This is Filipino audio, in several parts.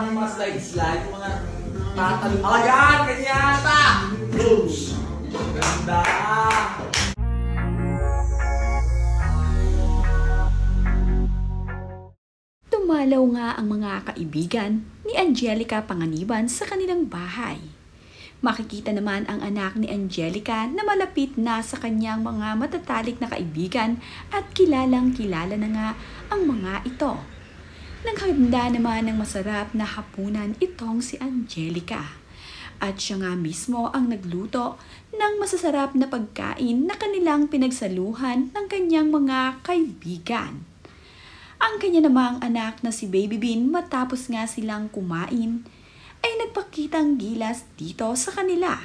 parang yung mga slide-slide, yung mga tatalong. Ayan, ganyan! Boom! Ganda! Dumalaw nga ang mga kaibigan ni Angelica Panganiban sa kanilang bahay. Makikita naman ang anak ni Angelica na malapit na sa kanyang mga matatalik na kaibigan at kilalang-kilala na nga ang mga ito. Naghanda naman ng masarap na hapunan itong si Angelica. At siya nga mismo ang nagluto ng masasarap na pagkain na kanilang pinagsaluhan ng kanyang mga kaibigan. Ang kanya namang anak na si Baby Bean matapos nga silang kumain ay nagpakitang gilas dito sa kanila.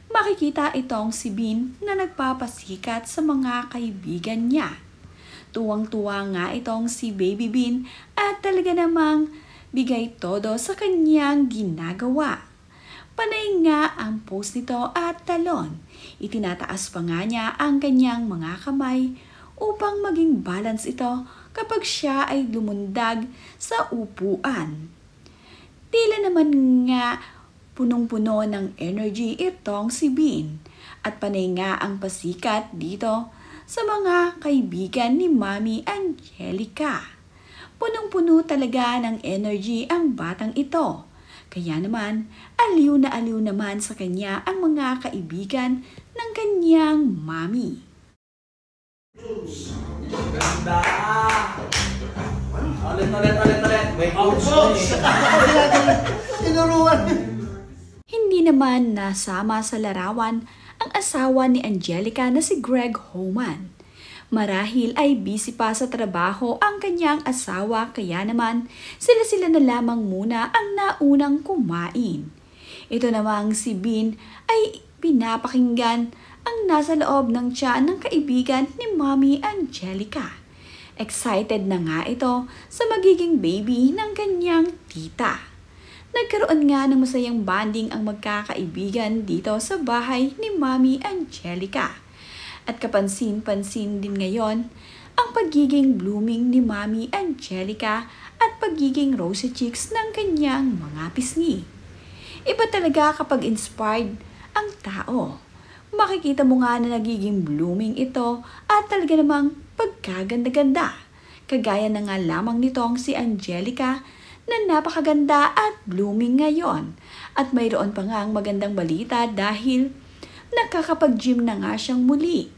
Makikita itong si Bean na nagpapasikat sa mga kaibigan niya. Tuwang-tuwa nga itong si Baby Bean at talaga namang bigay todo sa kanyang ginagawa. Panay nga ang pose nito at talon. Itinataas pa nga niya ang kanyang mga kamay upang maging balance ito kapag siya ay lumundag sa upuan. Tila naman nga punong-puno ng energy itong si Bean at panay nga ang pasikat dito sa mga kaibigan ni Mami Angelica. Punong-puno talaga ng energy ang batang ito. Kaya naman, aliw naman sa kanya ang mga kaibigan ng kanyang mami. Ganda! Ulit. May coach Tinuruan. Hindi naman nasama sa larawan ang asawa ni Angelica na si Greg Homan. Marahil ay busy pa sa trabaho ang kanyang asawa kaya naman sila na lamang muna ang naunang kumain. Ito namang si Bean ay pinapakinggan ang nasa loob ng tiyan ng kaibigan ni Mami Angelica. Excited na nga ito sa magiging baby ng kanyang tita. Nagkaroon nga ng masayang bonding ang magkakaibigan dito sa bahay ni Mami Angelica. At kapansin-pansin din ngayon ang pagiging blooming ni Mami Angelica at pagiging rosy cheeks ng kanyang mga pisngi. Iba talaga kapag inspired ang tao. Makikita mo nga na nagiging blooming ito at talaga namang pagkaganda-ganda. Kagaya na nga lamang nitong si Angelica na napakaganda at blooming ngayon. At mayroon pa nga ang magandang balita dahil nakakapag-gym na nga siyang muli.